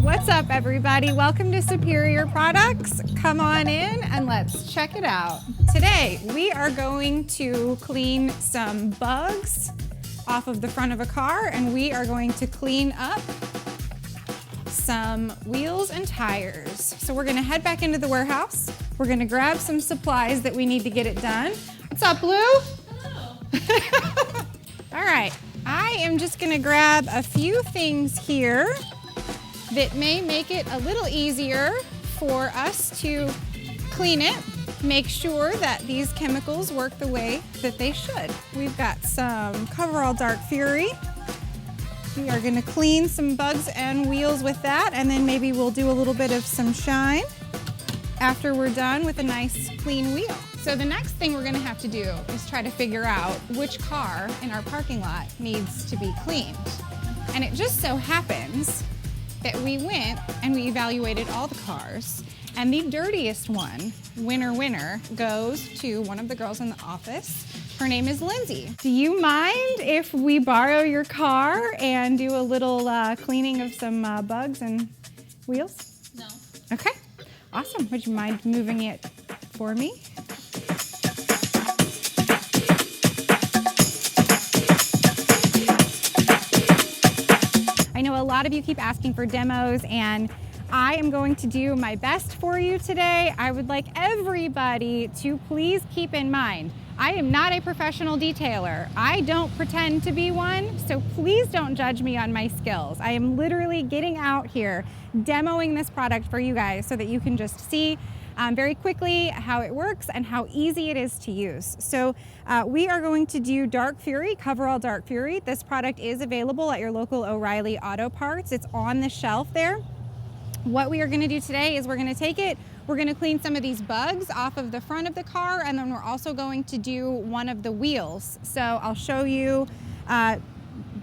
What's up, everybody? Welcome to Superior Products. Come on in and let's check it out. Today, we are going to clean some bugs off of the front of a car, and we are going to clean up some wheels and tires. So we're gonna head back into the warehouse. We're gonna grab some supplies that we need to get it done. What's up, Blue? Hello. All right, I am just gonna grab a few things here that may make it a little easier for us to clean it. Make sure that these chemicals work the way that they should. We've got some Coverall Dark Fury. We are gonna clean some bugs and wheels with that, and then maybe we'll do a little bit of some shine after we're done with a nice clean wheel. So the next thing we're gonna have to do is try to figure out which car in our parking lot needs to be cleaned. And it just so happens that we went and we evaluated all the cars, and the dirtiest one, winner, goes to one of the girls in the office. Her name is Lindsay. Do you mind if we borrow your car and do a little cleaning of some bugs and wheels? No. Okay, awesome. Would you mind moving it for me? I know a lot of you keep asking for demos, and I am going to do my best for you today. I would like everybody to please keep in mind, I am not a professional detailer. I don't pretend to be one, so please don't judge me on my skills. I am literally getting out here, demoing this product for you guys so that you can just see very quickly how it works and how easy it is to use. So we are going to do Dark Fury, Coverall Dark Fury. This product is available at your local O'Reilly Auto Parts. It's on the shelf there. What we are gonna do today is we're gonna take it, we're gonna clean some of these bugs off of the front of the car, and then we're also going to do one of the wheels. So I'll show you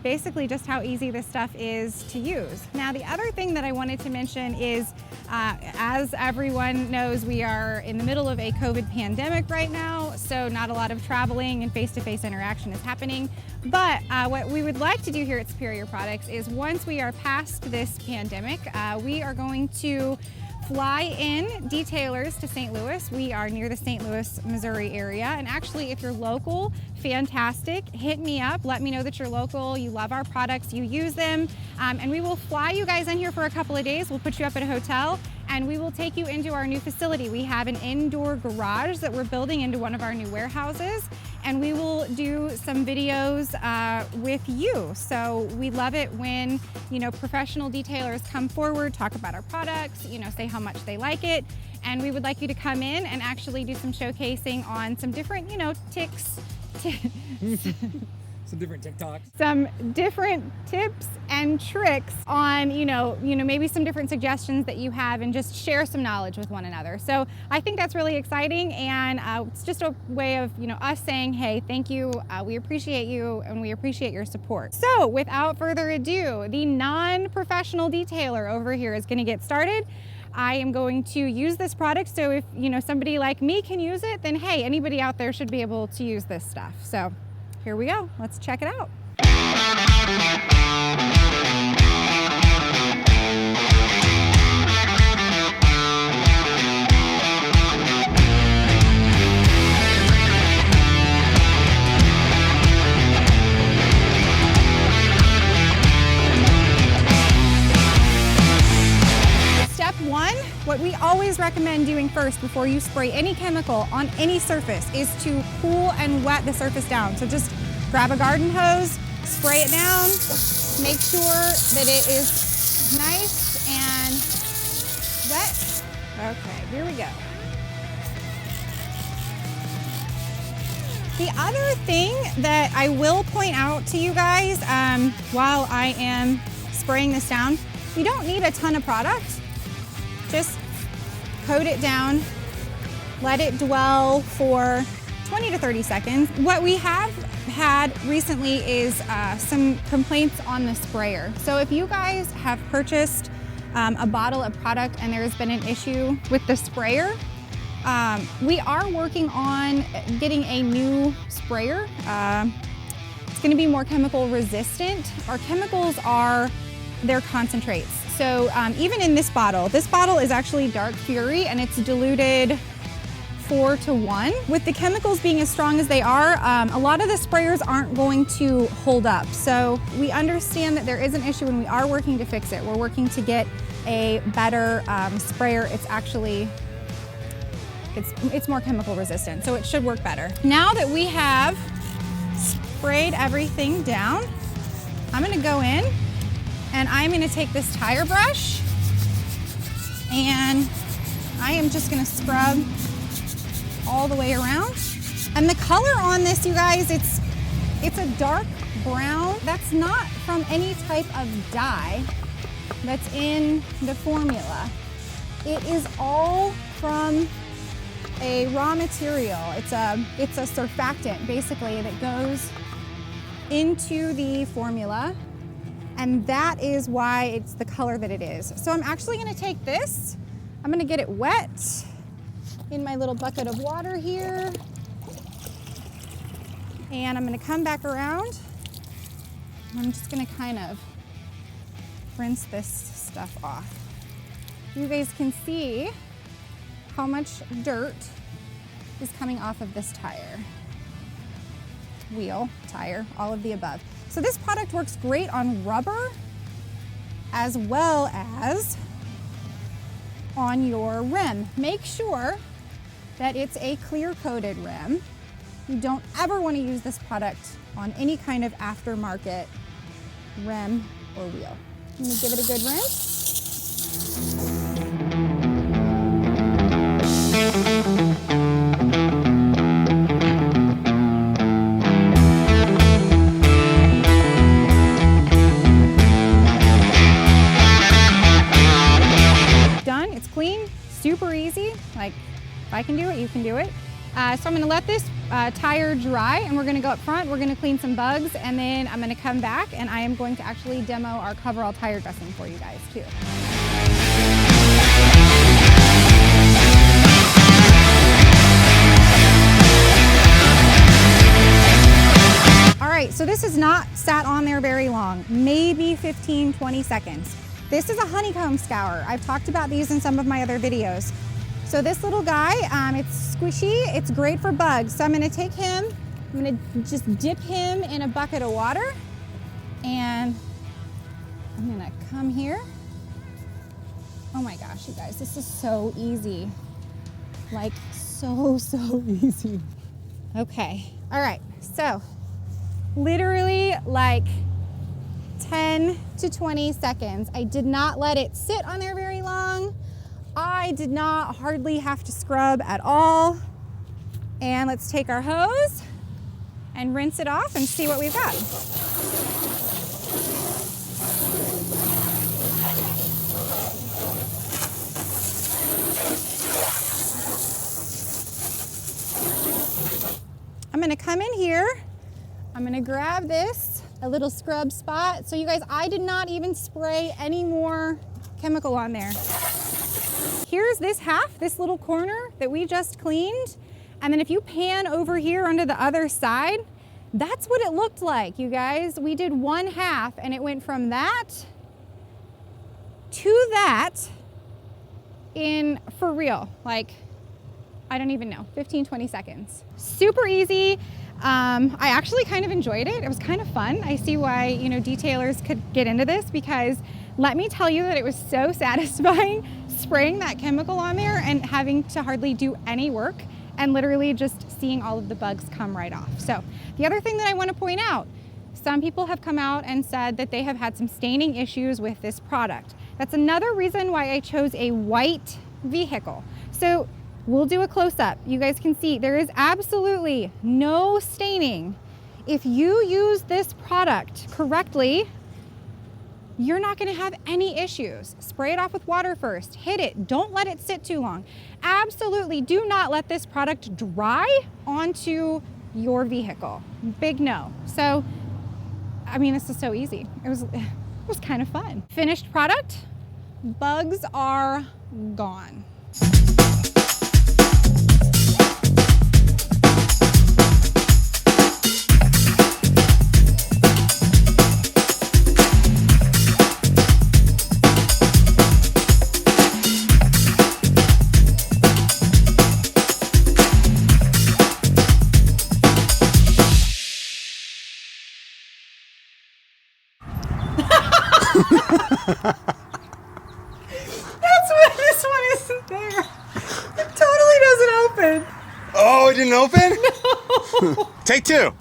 basically just how easy this stuff is to use. Now, the other thing that I wanted to mention is, as everyone knows, we are in the middle of a COVID pandemic right now, so not a lot of traveling and face-to-face interaction is happening. But what we would like to do here at Superior Products is, once we are past this pandemic, we are going to fly in detailers to St. Louis. We are near the St. Louis, Missouri area. And actually, if you're local, fantastic. Hit me up. Let me know that you're local, you love our products, you use them. And we will fly you guys in here for a couple of days. We'll put you up at a hotel, and we will take you into our new facility. We have an indoor garage that we're building into one of our new warehouses, and we will do some videos with you. So we love it when, you know, professional detailers come forward, talk about our products, you know, say how much they like it. And we would like you to come in and actually do some showcasing on some different, you know, Some different TikToks. Some different tips and tricks on, you know, maybe some different suggestions that you have, and just share some knowledge with one another. So I think that's really exciting, and it's just a way of, you know, us saying, hey, thank you, we appreciate you, and we appreciate your support. So without further ado, the non-professional detailer over here is going to get started. I am going to use this product, so if, you know, somebody like me can use it, then hey, anybody out there should be able to use this stuff. So here we go. Let's check it out. Step one, what we always recommend doing first before you spray any chemical on any surface is to cool and wet the surface down. So just grab a garden hose, spray it down, make sure that it is nice and wet. Okay, here we go. The other thing that I will point out to you guys while I am spraying this down, you don't need a ton of product. Just coat it down, let it dwell for 20 to 30 seconds. What we have had recently is some complaints on the sprayer. So if you guys have purchased a bottle of product and there's been an issue with the sprayer, we are working on getting a new sprayer. It's going to be more chemical resistant. Our chemicals are, they're concentrates. So even in this bottle is actually Dark Fury, and it's diluted 4-to-1. With the chemicals being as strong as they are, a lot of the sprayers aren't going to hold up. So we understand that there is an issue and we are working to fix it. We're working to get a better sprayer. It's actually, it's more chemical resistant, so it should work better. Now that we have sprayed everything down, I'm gonna go in and I'm gonna take this tire brush and I am just gonna scrub all the way around. And the color on this, you guys, it's a dark brown. That's not from any type of dye that's in the formula. It is all from a raw material. It's a surfactant basically that goes into the formula, and that is why it's the color that it is. So I'm actually gonna take this, I'm gonna get it wet in my little bucket of water here, and I'm gonna come back around. I'm just gonna kind of rinse this stuff off. You guys can see how much dirt is coming off of this tire. Wheel, tire, all of the above. So this product works great on rubber as well as on your rim. Make sure that it's a clear coated rim. You don't ever want to use this product on any kind of aftermarket rim or wheel. I'm gonna give it a good rinse. Done, it's clean, super easy. Like, if I can do it, you can do it. So I'm gonna let this tire dry, and we're gonna go up front, we're gonna clean some bugs, and then I'm gonna come back and I am going to actually demo our coverall tire dressing for you guys too. All right, so this has not sat on there very long, maybe 15, 20 seconds. This is a honeycomb scour. I've talked about these in some of my other videos. So this little guy, it's squishy, it's great for bugs. So I'm gonna take him, I'm gonna just dip him in a bucket of water, and I'm gonna come here. Oh my gosh, you guys, this is so easy. Like, so easy. Okay, all right, so literally like 10 to 20 seconds. I did not let it sit on there very long. I did not hardly have to scrub at all. And let's take our hose and rinse it off and see what we've got. I'm gonna come in here, I'm gonna grab this, a little scrub spot. So you guys, I did not even spray any more chemical on there. Here's this half, this little corner that we just cleaned. And then if you pan over here onto the other side, that's what it looked like, you guys. We did one half and it went from that to that in, for real, like, I don't even know, 15, 20 seconds. Super easy. I actually kind of enjoyed it. It was kind of fun. I see why, you know, detailers could get into this, because let me tell you that it was so satisfying spraying that chemical on there and having to hardly do any work and literally just seeing all of the bugs come right off. So the other thing that I want to point out, some people have come out and said that they have had some staining issues with this product. That's another reason why I chose a white vehicle. So we'll do a close-up. You guys can see there is absolutely no staining. If you use this product correctly, you're not gonna have any issues. Spray it off with water first, hit it, don't let it sit too long. Absolutely do not let this product dry onto your vehicle. Big no. So, I mean, this is so easy. It was kind of fun. Finished product, bugs are gone. That's why this one isn't there. It totally doesn't open. Oh, it didn't open? No. Take two.